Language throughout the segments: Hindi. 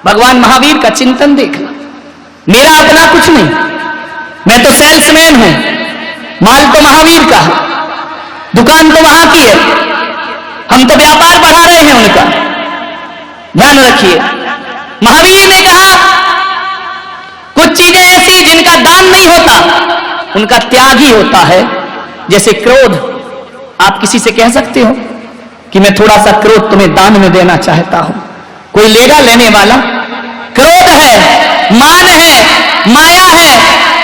भगवान महावीर का चिंतन देखना। मेरा अपना कुछ नहीं, मैं तो सेल्समैन हूं, माल तो महावीर का है, दुकान तो वहां की है, हम तो व्यापार बढ़ा रहे हैं उनका। ध्यान रखिए, महावीर ने कहा कुछ चीजें ऐसी जिनका दान नहीं होता, उनका त्याग ही होता है। जैसे क्रोध, आप किसी से कह सकते हो कि मैं थोड़ा सा क्रोध तुम्हें दान में देना चाहता हूं, कोई लेगा लेने वाला? क्रोध है, मान है, माया है,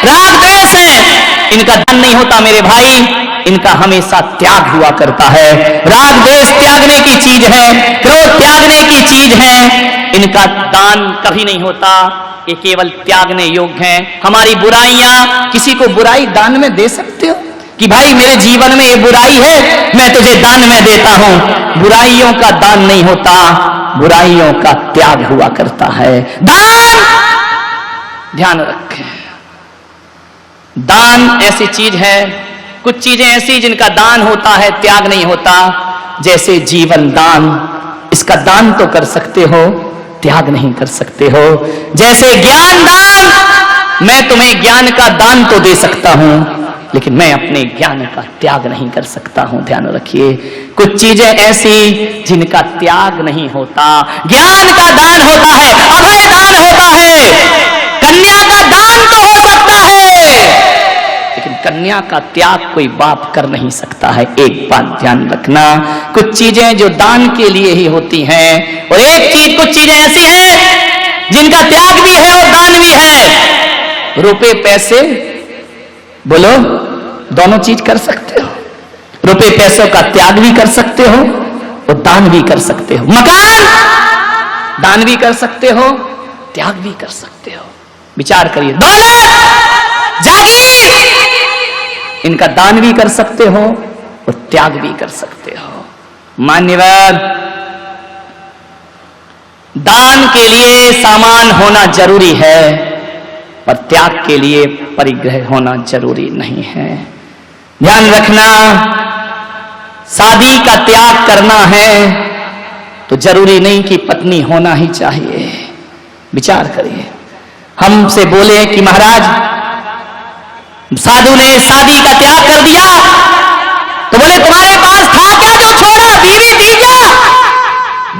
राग द्वेष है, इनका दान नहीं होता मेरे भाई, इनका हमेशा त्याग हुआ करता है। राग द्वेष त्यागने की चीज है, क्रोध त्यागने की चीज है, इनका दान कभी नहीं होता, ये केवल त्यागने योग्य हैं। हमारी बुराइयां, किसी को बुराई दान में दे सकते हो कि भाई मेरे जीवन में ये बुराई है, मैं तुझे दान में देता हूं? बुराइयों का दान नहीं होता, बुराइयों का त्याग हुआ करता है। दान, ध्यान रखें, दान ऐसी चीज है, कुछ चीजें ऐसी जिनका दान होता है, त्याग नहीं होता। जैसे जीवन दान, इसका दान तो कर सकते हो, त्याग नहीं कर सकते हो। जैसे ज्ञान दान, मैं तुम्हें ज्ञान का दान तो दे सकता हूं, लेकिन मैं अपने ज्ञान का त्याग नहीं कर सकता हूं। ध्यान रखिए, कुछ चीजें ऐसी जिनका त्याग नहीं होता। ज्ञान का दान होता है, अभय दान होता है, कन्या का दान तो हो सकता है, लेकिन कन्या का त्याग कोई बाप कर नहीं सकता है। एक बात ध्यान रखना, कुछ चीजें जो दान के लिए ही होती हैं, और एक चीज, कुछ चीजें ऐसी हैं जिनका त्याग भी है और दान भी है। रुपए पैसे, बोलो, दोनों चीज कर सकते हो। रुपए पैसों का त्याग भी कर सकते हो और दान भी कर सकते हो। मकान, दान भी कर सकते हो, त्याग भी कर सकते हो। विचार करिए। दौलत, जागीर, इनका दान भी कर सकते हो और त्याग भी कर सकते हो। मान्यवर, दान के लिए सामान होना जरूरी है, पर त्याग के लिए परिग्रह होना जरूरी नहीं है। ध्यान रखना, शादी का त्याग करना है तो जरूरी नहीं कि पत्नी होना ही चाहिए। विचार करिए, हमसे बोले कि महाराज साधु ने शादी का त्याग कर दिया, तो बोले तुम्हारे पास था क्या जो छोड़ा, बीवी थी क्या?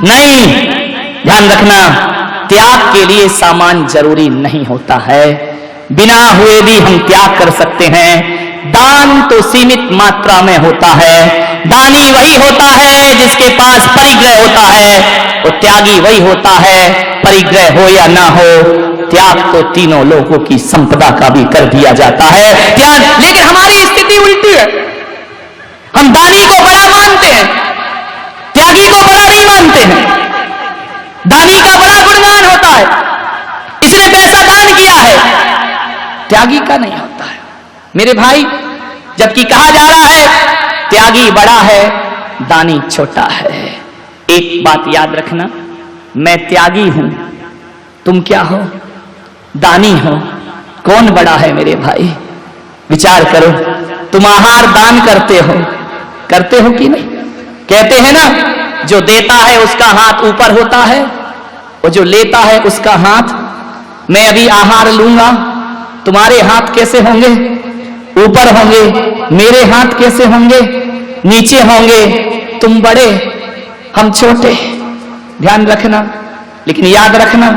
नहीं। ध्यान रखना, त्याग के लिए सामान जरूरी नहीं होता है, बिना हुए भी हम त्याग कर सकते हैं। दान तो सीमित मात्रा में होता है। दानी वही होता है जिसके पास परिग्रह होता है, और त्यागी वही होता है, परिग्रह हो या ना हो, त्याग तो तीनों लोगों की संपदा का भी कर दिया जाता है। त्याग, लेकिन हमारी स्थिति उल्टी है, हम दानी को बड़ा मानते हैं, त्यागी को बड़ा नहीं मानते हैं। दानी का बड़ा गुणगान होता है, इसने पैसा दान किया है, त्यागी का नहीं होता है मेरे भाई। जबकि कहा जा रहा है त्यागी बड़ा है, दानी छोटा है। एक बात याद रखना, मैं त्यागी हूं, तुम क्या हो? दानी हो। कौन बड़ा है मेरे भाई? विचार करो। तुम आहार दान करते हो कि नहीं? कहते हैं ना, जो देता है उसका हाथ ऊपर होता है और जो लेता है उसका हाथ। मैं अभी आहार लूंगा, तुम्हारे हाथ कैसे होंगे? ऊपर होंगे। मेरे हाथ कैसे होंगे? नीचे होंगे। तुम बड़े, हम छोटे। ध्यान रखना, लेकिन याद रखना,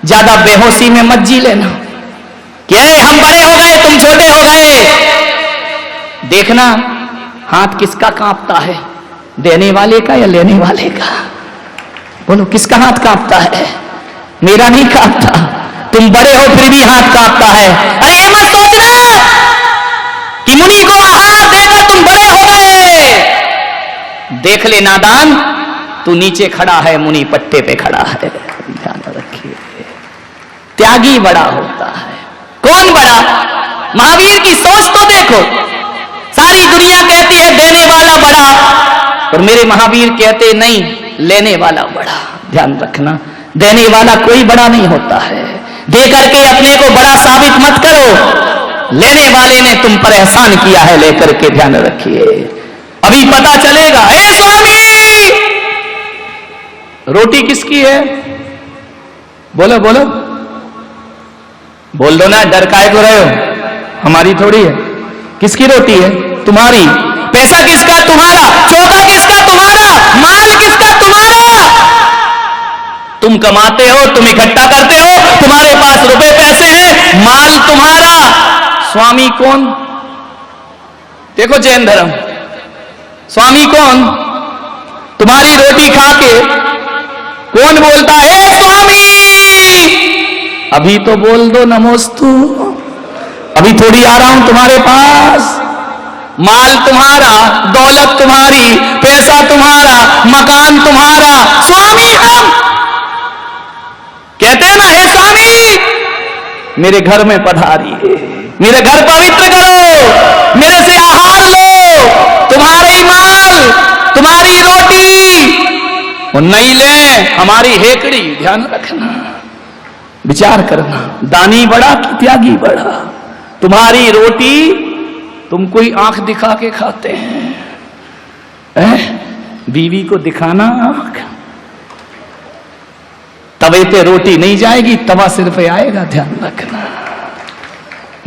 ज्यादा बेहोशी में मत जी लेना कि अरे हम बड़े हो गए, तुम छोटे हो गए। देखना हाथ किसका कांपता है, देने वाले का या लेने वाले का? बोलो, किसका हाथ कांपता है? मेरा नहीं कांपता। तुम बड़े हो फिर भी हाथ कांपता है। अरे ये मत सोचना कि मुनि को आहार देकर तुम बड़े हो गए। देख ले नादान, तू नीचे खड़ा है, मुनि पट्टे पे खड़ा है। ध्यान रखिए, त्यागी बड़ा होता है। कौन बड़ा? महावीर की सोच तो देखो। सारी दुनिया कहती है देने वाला बड़ा, और मेरे महावीर कहते नहीं, लेने वाला बड़ा। ध्यान रखना, देने वाला कोई बड़ा नहीं होता है। दे करके अपने को बड़ा साबित मत करो, लेने वाले ने तुम पर एहसान किया है लेकर के। ध्यान रखिए, अभी पता चलेगा। हे स्वामी, रोटी किसकी है? बोलो बोलो, बोल दो ना, डर काहे को रहे हो? हमारी थोड़ी है। किसकी रोटी है? तुम्हारी। पैसा किसका? तुम्हारा। चौका किसका? तुम्हारा। माल किसका? तुम्हारा। तुम कमाते हो, तुम इकट्ठा करते हो, तुम्हारे पास रुपए पैसे हैं, माल तुम्हारा। स्वामी कौन? देखो जैन धर्म, स्वामी कौन? तुम्हारी रोटी खा के कौन बोलता है स्वामी? अभी तो बोल दो नमोस्तु, अभी थोड़ी आ रहा हूं तुम्हारे पास। माल तुम्हारा, दौलत तुम्हारी, पैसा तुम्हारा, मकान तुम्हारा, स्वामी हम। कहते हैं ना, हे स्वामी मेरे घर में पधारिए, मेरे घर पवित्र करो, मेरे से आहार लो, तुम्हारे ही माल, तुम्हारी रोटी, और नहीं ले हमारी हेकड़ी। ध्यान रखना, विचार करना, दानी बड़ा कि त्यागी बड़ा? तुम्हारी रोटी तुम कोई आंख दिखा के खाते हैं, बीवी को दिखाना आंख, तवे पे रोटी नहीं जाएगी, तवा सिर पे आएगा। ध्यान रखना।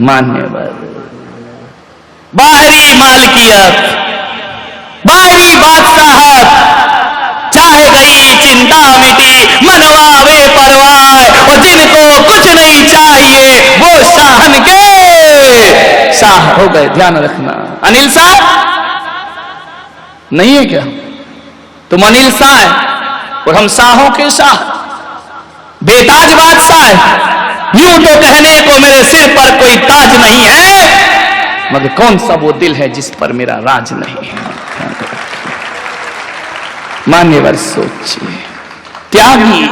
मान्यवर बाहरी मालकियत, बाहरी बादशाहत, चाहे गई चिंता मिटी, मनवावे परवाह, और जिनको कुछ नहीं चाहिए वो शाहन के शाह हो गए। ध्यान रखना। अनिल शाह नहीं है क्या? तुम अनिल शाह है और हम शाहों के शाह, बेताज बादशाह है। यूं तो कहने को मेरे सिर पर कोई ताज नहीं है, मगर कौन सा वो दिल है जिस पर मेरा राज नहीं है। मान्यवर सोचिए, त्यागी,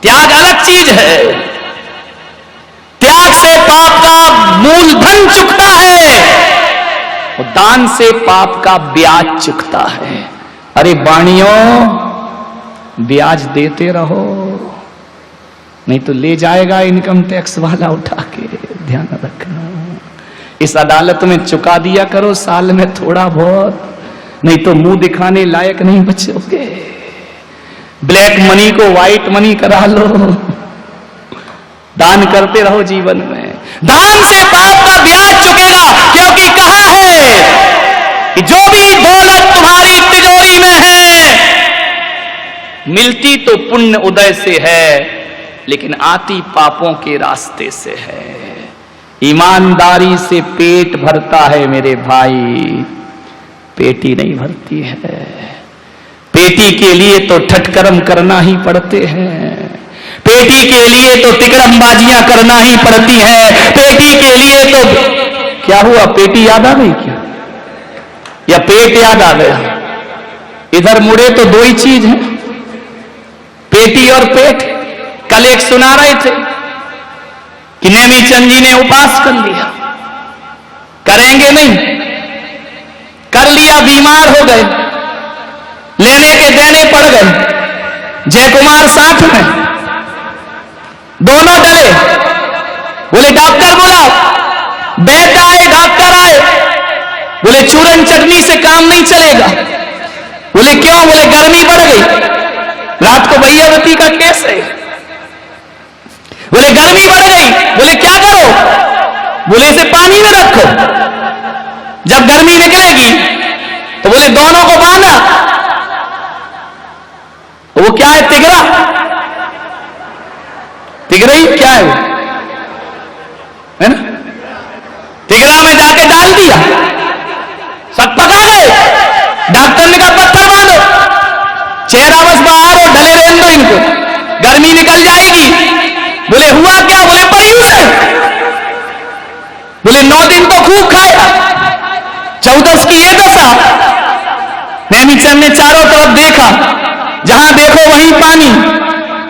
त्याग अलग चीज है। त्याग से पाप का मूलधन चुकता है और दान से पाप का ब्याज चुकता है। अरे बाणियों, ब्याज देते रहो, नहीं तो ले जाएगा इनकम टैक्स वाला उठा के। ध्यान रखना। इस अदालत में चुका दिया करो साल में थोड़ा बहुत, नहीं तो मुंह दिखाने लायक नहीं बचोगे। ब्लैक मनी को व्हाइट मनी करा लो, दान करते रहो जीवन में। दान से पाप का ब्याज चुकेगा, क्योंकि कहा है कि जो भी दौलत तुम्हारी तिजोरी में है, मिलती तो पुण्य उदय से है, लेकिन आती पापों के रास्ते से है। ईमानदारी से पेट भरता है मेरे भाई, पेटी नहीं भरती है। पेटी के लिए तो ठटकर्म करना ही पड़ते हैं, पेटी के लिए तो तिकड़मबाजियां करना ही पड़ती हैं, पेटी के लिए तो क्या हुआ? पेटी याद आ गई क्या, या पेट याद आ गया? इधर मुड़े तो दो ही चीज है, पेटी और पेट। कल एक सुना रहे थे कि नेमीचंद जी ने उपास कर लिया, करेंगे नहीं, कर लिया, बीमार हो गए, लेने के देने पड़ गए। जयकुमार साथ में, दोनों डरे, बोले डॉक्टर बुलाओ। वैद्य आए, डॉक्टर आए, बोले चूरन चटनी से काम नहीं चलेगा। बोले क्यों? बोले गर्मी बढ़ गई, रात को भैयावती का केस है। बोले गर्मी बढ़ गई। बोले क्या करो? बोले इसे पानी में रखो, जब गर्मी निकलेगी तो बोले दोनों को बांधा। वो क्या है? तिगरा। तिगरई क्या है? है ना? तिगरा में जाके डाल दिया, सब पका गए। डॉक्टर ने कहा पत्थर बांधो, चेहरा बस बाहर हो, ढले रहने दो इनको, गर्मी निकल जाएगी। बोले हुआ क्या? बोले पड़ी है। बोले 9 दिन तो खूब खाया, 14 की ये दशा। नेमीचंद ने चारों तरफ देखा, जहां देखो वहीं पानी,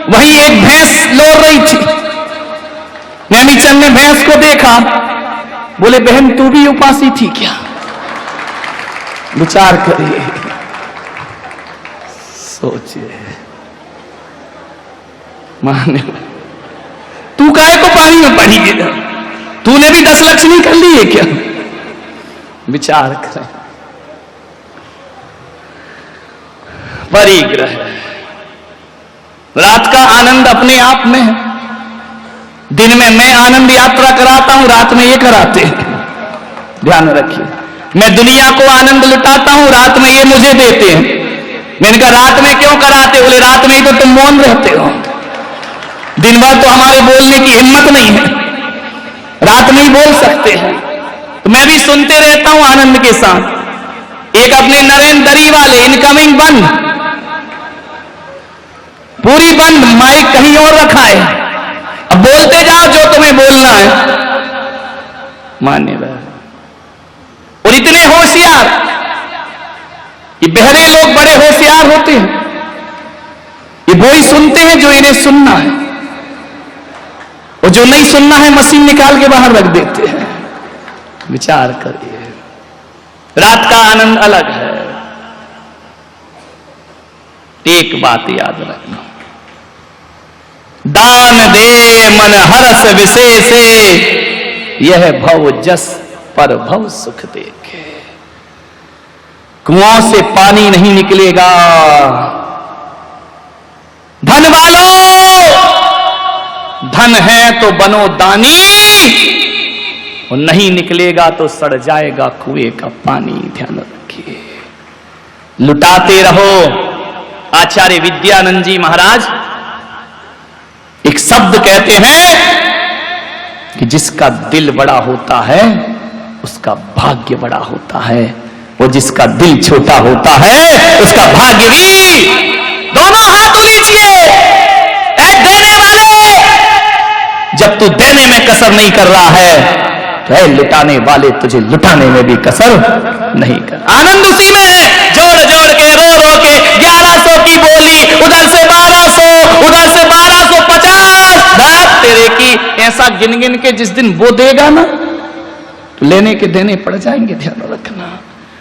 वहीं एक भैंस लोर रही थी। नेमीचंद ने भैंस को देखा, बोले बहन तू भी उपासी थी क्या? विचार करिए, सोचिए। माने तू काहे को पानी में पड़ी है? तूने भी 10 लक्ष्मी कर ली है क्या? विचार करें। परिग्रह, रात का आनंद अपने आप में है। दिन में मैं आनंद यात्रा कराता हूं, रात में ये कराते हैं। ध्यान रखिए, मैं दुनिया को आनंद लुटाता हूं, रात में ये मुझे देते हैं। मैंने कहा रात में क्यों कराते? बोले रात में ही तो तुम मौन रहते हो, दिन भर तो हमारे बोलने की हिम्मत नहीं है, रात में ही बोल सकते हैं। तो मैं भी सुनते रहता हूं आनंद के साथ। एक अपने नरेंद्र दरी वाले इनकमिंग बंद, पूरी बंद, माइक कहीं और रखा है, अब बोलते जाओ जो तुम्हें बोलना है, मान्य रहे। और इतने होशियार, ये बहरे लोग बड़े होशियार होते हैं, ये वो ही सुनते हैं जो इन्हें सुनना है, और जो नहीं सुनना है मशीन निकाल के बाहर रख देते हैं। विचार करिए, रात का आनंद अलग है। एक बात याद रखना, दान दे मन हरस विशेषे, यह भव जस पर भव सुख देखे। कुआं से पानी नहीं निकलेगा, धन वालों, धन है तो बनो दानी, और नहीं निकलेगा तो सड़ जाएगा कुएं का पानी। ध्यान रखिए, लुटाते रहो। आचार्य विद्यानंद जी महाराज एक शब्द कहते हैं कि जिसका दिल बड़ा होता है उसका भाग्य बड़ा होता है, और जिसका दिल छोटा होता है उसका भाग्य भी। दोनों हाथ लीजिए, ऐ देने वाले, जब तू देने में कसर नहीं कर रहा है तो ऐ लुटाने वाले, तुझे लुटाने में भी कसर नहीं कर। आनंद उसी में है, जोड़ जोड़ के रो रो के 1100 की बोली, उधर से 1200, उधर से 1250, बात तेरे की। ऐसा गिन गिन के जिस दिन वो देगा ना, तो लेने के देने पड़ जाएंगे। ध्यान रखना।